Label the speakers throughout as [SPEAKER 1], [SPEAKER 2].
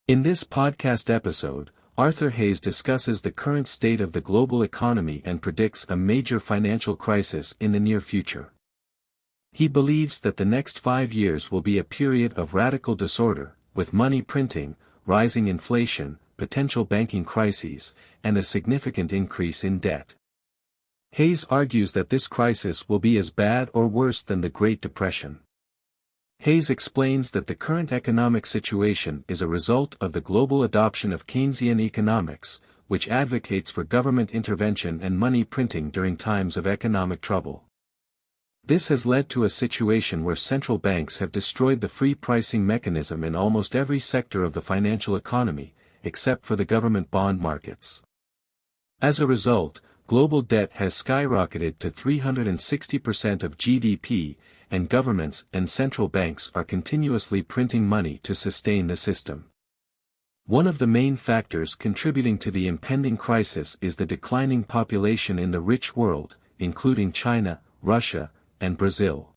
[SPEAKER 1] In this podcast episode, Arthur Hayes discusses the current state of the global economy and predicts a major financial crisis in the near future. He believes that the next 5 years will be a period of radical disorder, with money printing, rising inflation, potential banking crises, and a significant increase in debt. Hayes argues that this crisis will be as bad or worse than the Great Depression. Hayes explains that the current economic situation is a result of the global adoption of Keynesian economics, which advocates for government intervention and money printing during times of economic trouble. This has led to a situation where central banks have destroyed the free pricing mechanism in almost every sector of the financial economy, except for the government bond markets. As a result, global debt has skyrocketed to 360% of GDP, and governments and central banks are continuously printing money to sustain the system. One of the main factors contributing to the impending crisis is the declining population in the rich world, including China, Russia, and Brazil.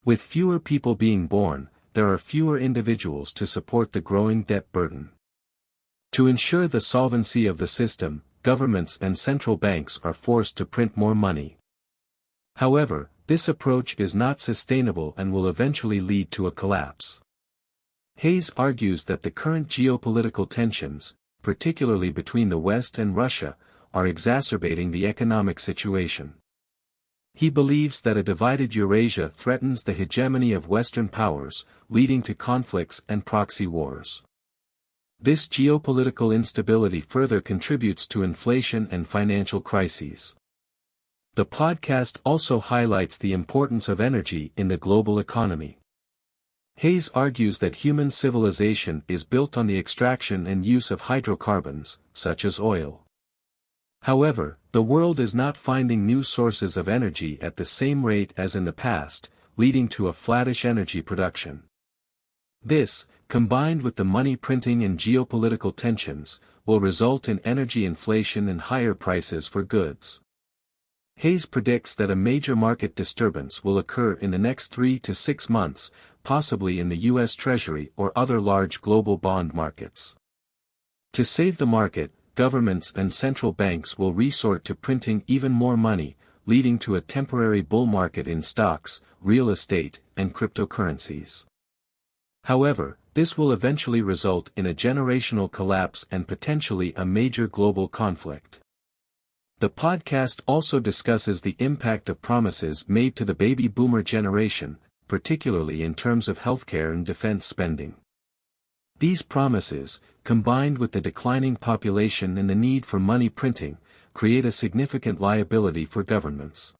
[SPEAKER 1] With fewer people being born, there are fewer individuals to support the growing debt burden. To ensure the solvency of the system, governments and central banks are forced to print more money. However, this approach is not sustainable and will eventually lead to a collapse. Hayes argues that the current geopolitical tensions, particularly between the West and Russia, are exacerbating the economic situation. He believes that a divided Eurasia threatens the hegemony of Western powers, leading to conflicts and proxy wars. This geopolitical instability further contributes to inflation and financial crises. The podcast also highlights the importance of energy in the global economy. Hayes argues that human civilization is built on the extraction and use of hydrocarbons, such as oil. However, the world is not finding new sources of energy at the same rate as in the past, leading to a flattish energy production. This, combined with the money printing and geopolitical tensions, will result in energy inflation and higher prices for goods. Hayes predicts that a major market disturbance will occur in the next 3 to 6 months, possibly in the U.S. Treasury or other large global bond markets. To save the market, governments and central banks will resort to printing even more money, leading to a temporary bull market in stocks, real estate, and cryptocurrencies. However, this will eventually result in a generational collapse and potentially a major global conflict. The podcast also discusses the impact of promises made to the baby boomer generation, particularly in terms of healthcare and defense spending. These promises, combined with the declining population and the need for money printing, create a significant liability for governments.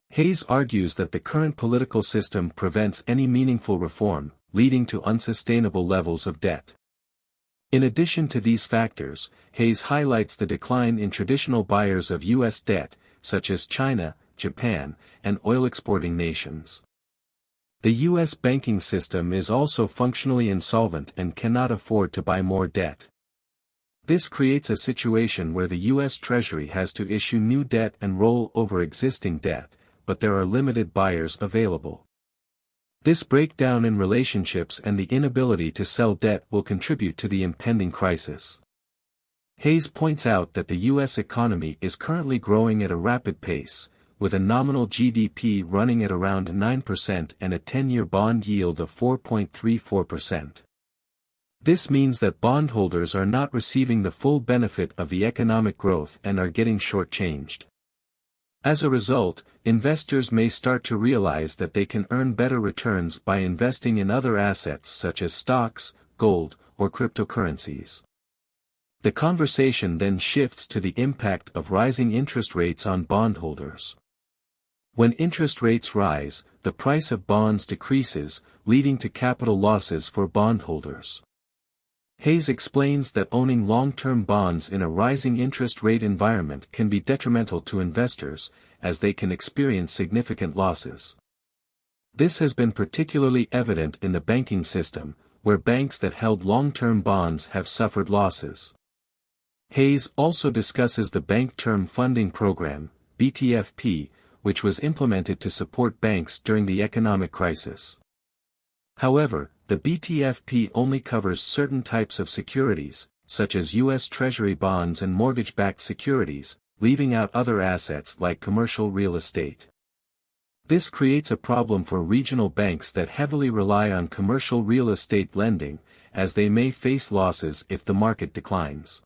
[SPEAKER 1] Hayes argues that the current political system prevents any meaningful reform, leading to unsustainable levels of debt. In addition to these factors, Hayes highlights the decline in traditional buyers of U.S. debt, such as China, Japan, and oil-exporting nations. The U.S. banking system is also functionally insolvent and cannot afford to buy more debt. This creates a situation where the U.S. Treasury has to issue new debt and roll over existing debt, but there are limited buyers available. This breakdown in relationships and the inability to sell debt will contribute to the impending crisis. Hayes points out that the U.S. economy is currently growing at a rapid pace, with a nominal GDP running at around 9% and a 10-year bond yield of 4.34%. This means that bondholders are not receiving the full benefit of the economic growth and are getting shortchanged. As a result, investors may start to realize that they can earn better returns by investing in other assets such as stocks, gold, or cryptocurrencies. The conversation then shifts to the impact of rising interest rates on bondholders. When interest rates rise, the price of bonds decreases, leading to capital losses for bondholders. Hayes explains that owning long-term bonds in a rising interest rate environment can be detrimental to investors, as they can experience significant losses. This has been particularly evident in the banking system, where banks that held long-term bonds have suffered losses. Hayes also discusses the Bank Term Funding Program, BTFP, which was implemented to support banks during the economic crisis. However, the BTFP only covers certain types of securities, such as U.S. Treasury bonds and mortgage-backed securities, leaving out other assets like commercial real estate. This creates a problem for regional banks that heavily rely on commercial real estate lending, as they may face losses if the market declines.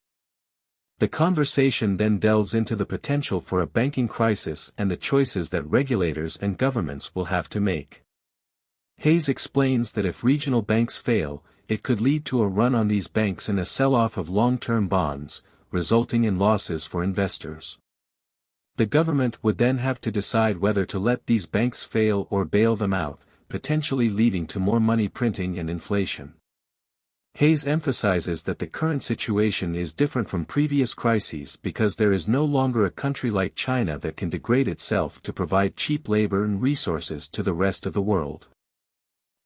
[SPEAKER 1] The conversation then delves into the potential for a banking crisis and the choices that regulators and governments will have to make. Hayes explains that if regional banks fail, it could lead to a run on these banks and a sell-off of long-term bonds, resulting in losses for investors. The government would then have to decide whether to let these banks fail or bail them out, potentially leading to more money printing and inflation. Hayes emphasizes that the current situation is different from previous crises because there is no longer a country like China that can degrade itself to provide cheap labor and resources to the rest of the world.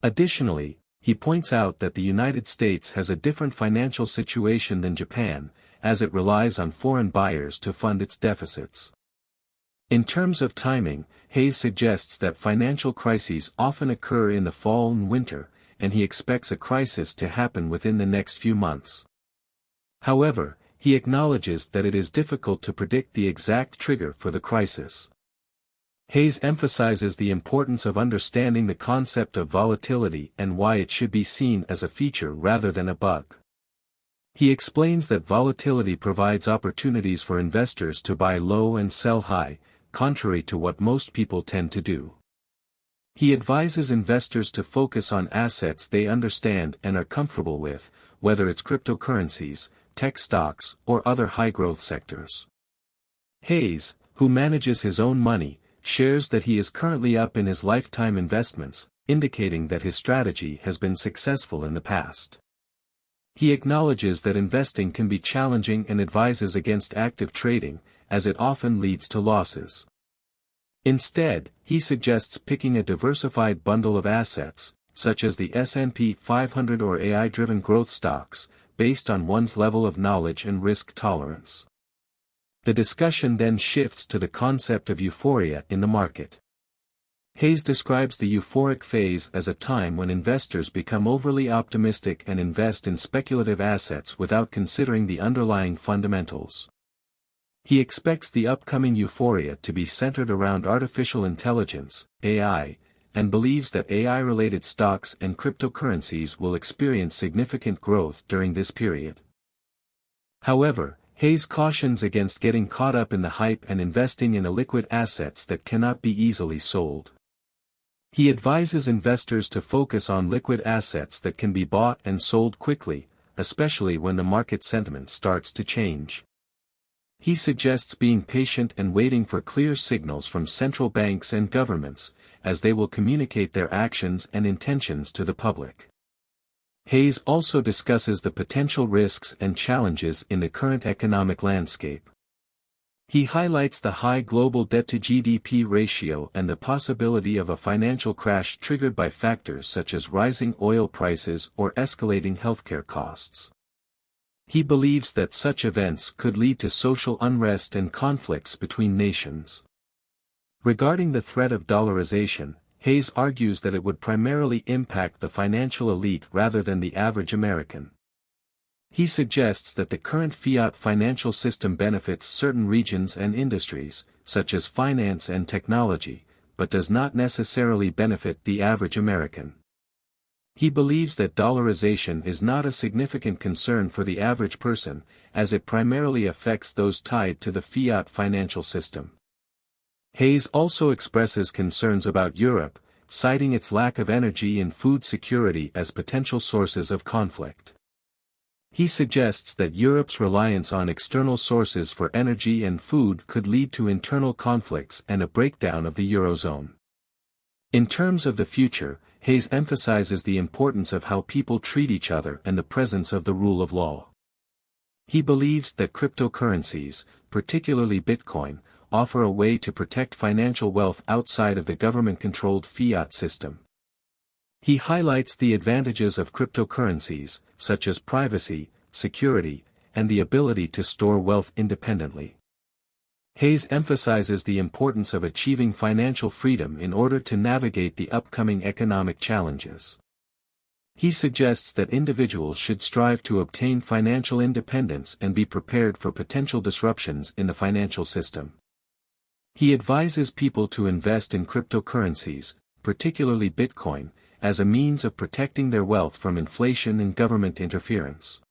[SPEAKER 1] Additionally, he points out that the United States has a different financial situation than Japan, as it relies on foreign buyers to fund its deficits. In terms of timing, Hayes suggests that financial crises often occur in the fall and winter, and he expects a crisis to happen within the next few months. However, he acknowledges that it is difficult to predict the exact trigger for the crisis. Hayes emphasizes the importance of understanding the concept of volatility and why it should be seen as a feature rather than a bug. He explains that volatility provides opportunities for investors to buy low and sell high, contrary to what most people tend to do. He advises investors to focus on assets they understand and are comfortable with, whether it's cryptocurrencies, tech stocks, or other high-growth sectors. Hayes, who manages his own money, shares that he is currently up in his lifetime investments, indicating that his strategy has been successful in the past. He acknowledges that investing can be challenging and advises against active trading, as it often leads to losses. Instead, he suggests picking a diversified bundle of assets, such as the S&P 500 or AI-driven growth stocks, based on one's level of knowledge and risk tolerance. The discussion then shifts to the concept of euphoria in the market. Hayes describes the euphoric phase as a time when investors become overly optimistic and invest in speculative assets without considering the underlying fundamentals. He expects the upcoming euphoria to be centered around artificial intelligence, AI, and believes that AI-related stocks and cryptocurrencies will experience significant growth during this period. However, Hayes cautions against getting caught up in the hype and investing in illiquid assets that cannot be easily sold. He advises investors to focus on liquid assets that can be bought and sold quickly, especially when the market sentiment starts to change. He suggests being patient and waiting for clear signals from central banks and governments, as they will communicate their actions and intentions to the public. Hayes also discusses the potential risks and challenges in the current economic landscape. He highlights the high global debt-to-GDP ratio and the possibility of a financial crash triggered by factors such as rising oil prices or escalating healthcare costs. He believes that such events could lead to social unrest and conflicts between nations. Regarding the threat of dollarization, Hayes argues that it would primarily impact the financial elite rather than the average American. He suggests that the current fiat financial system benefits certain regions and industries, such as finance and technology, but does not necessarily benefit the average American. He believes that dollarization is not a significant concern for the average person, as it primarily affects those tied to the fiat financial system. Hayes also expresses concerns about Europe, citing its lack of energy and food security as potential sources of conflict. He suggests that Europe's reliance on external sources for energy and food could lead to internal conflicts and a breakdown of the Eurozone. In terms of the future, Hayes emphasizes the importance of how people treat each other and the presence of the rule of law. He believes that cryptocurrencies, particularly Bitcoin, offer a way to protect financial wealth outside of the government-controlled fiat system. He highlights the advantages of cryptocurrencies, such as privacy, security, and the ability to store wealth independently. Hayes emphasizes the importance of achieving financial freedom in order to navigate the upcoming economic challenges. He suggests that individuals should strive to obtain financial independence and be prepared for potential disruptions in the financial system. He advises people to invest in cryptocurrencies, particularly Bitcoin, as a means of protecting their wealth from inflation and government interference.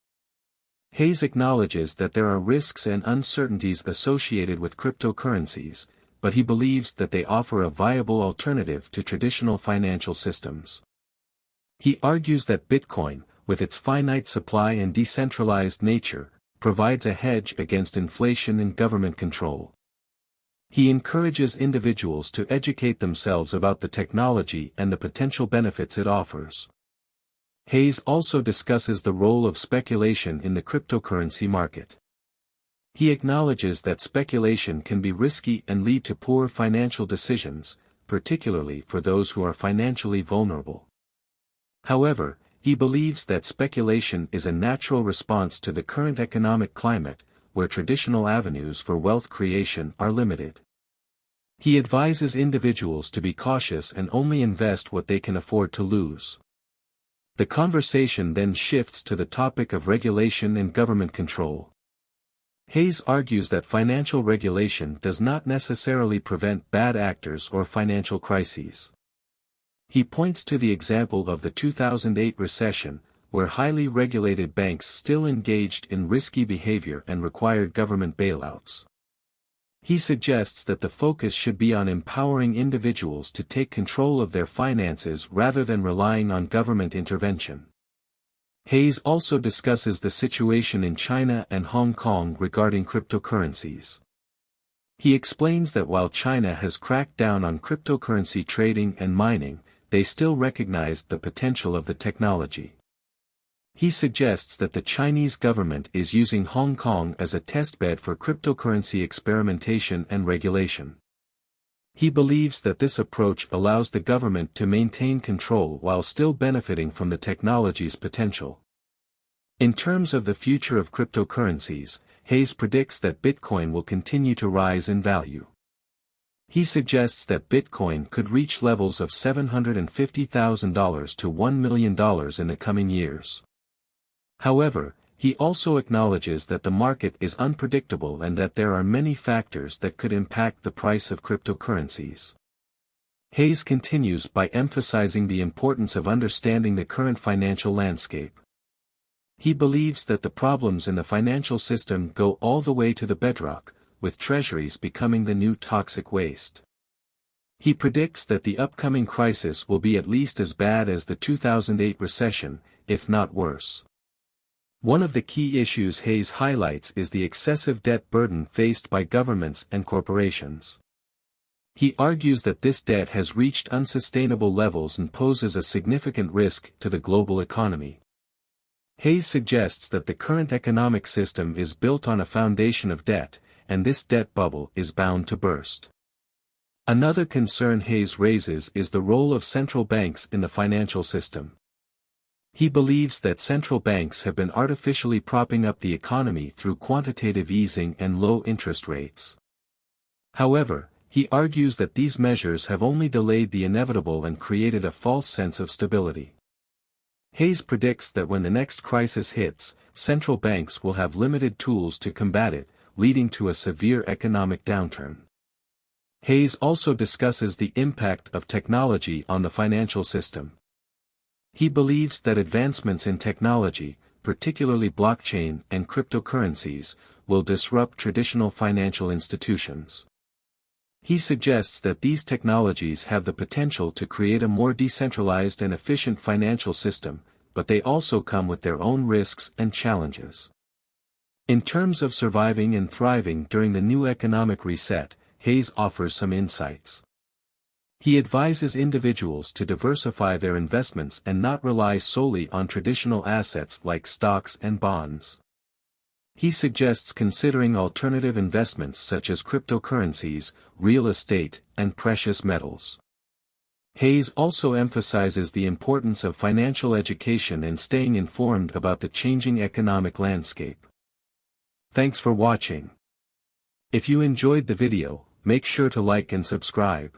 [SPEAKER 1] Hayes acknowledges that there are risks and uncertainties associated with cryptocurrencies, but he believes that they offer a viable alternative to traditional financial systems. He argues that Bitcoin, with its finite supply and decentralized nature, provides a hedge against inflation and government control. He encourages individuals to educate themselves about the technology and the potential benefits it offers. Hayes also discusses the role of speculation in the cryptocurrency market. He acknowledges that speculation can be risky and lead to poor financial decisions, particularly for those who are financially vulnerable. However, he believes that speculation is a natural response to the current economic climate, where traditional avenues for wealth creation are limited. He advises individuals to be cautious and only invest what they can afford to lose. The conversation then shifts to the topic of regulation and government control. Hayes argues that financial regulation does not necessarily prevent bad actors or financial crises. He points to the example of the 2008 recession, where highly regulated banks still engaged in risky behavior and required government bailouts. He suggests that the focus should be on empowering individuals to take control of their finances rather than relying on government intervention. Hayes also discusses the situation in China and Hong Kong regarding cryptocurrencies. He explains that while China has cracked down on cryptocurrency trading and mining, they still recognize the potential of the technology. He suggests that the Chinese government is using Hong Kong as a testbed for cryptocurrency experimentation and regulation. He believes that this approach allows the government to maintain control while still benefiting from the technology's potential. In terms of the future of cryptocurrencies, Hayes predicts that Bitcoin will continue to rise in value. He suggests that Bitcoin could reach levels of $750,000 to $1 million in the coming years. However, he also acknowledges that the market is unpredictable and that there are many factors that could impact the price of cryptocurrencies. Hayes continues by emphasizing the importance of understanding the current financial landscape. He believes that the problems in the financial system go all the way to the bedrock, with treasuries becoming the new toxic waste. He predicts that the upcoming crisis will be at least as bad as the 2008 recession, if not worse. One of the key issues Hayes highlights is the excessive debt burden faced by governments and corporations. He argues that this debt has reached unsustainable levels and poses a significant risk to the global economy. Hayes suggests that the current economic system is built on a foundation of debt, and this debt bubble is bound to burst. Another concern Hayes raises is the role of central banks in the financial system. He believes that central banks have been artificially propping up the economy through quantitative easing and low interest rates. However, he argues that these measures have only delayed the inevitable and created a false sense of stability. Hayes predicts that when the next crisis hits, central banks will have limited tools to combat it, leading to a severe economic downturn. Hayes also discusses the impact of technology on the financial system. He believes that advancements in technology, particularly blockchain and cryptocurrencies, will disrupt traditional financial institutions. He suggests that these technologies have the potential to create a more decentralized and efficient financial system, but they also come with their own risks and challenges. In terms of surviving and thriving during the new economic reset, Hayes offers some insights. He advises individuals to diversify their investments and not rely solely on traditional assets like stocks and bonds. He suggests considering alternative investments such as cryptocurrencies, real estate, and precious metals. Hayes also emphasizes the importance of financial education and staying informed about the changing economic landscape. Thanks for watching. If you enjoyed the video, make sure to like and subscribe.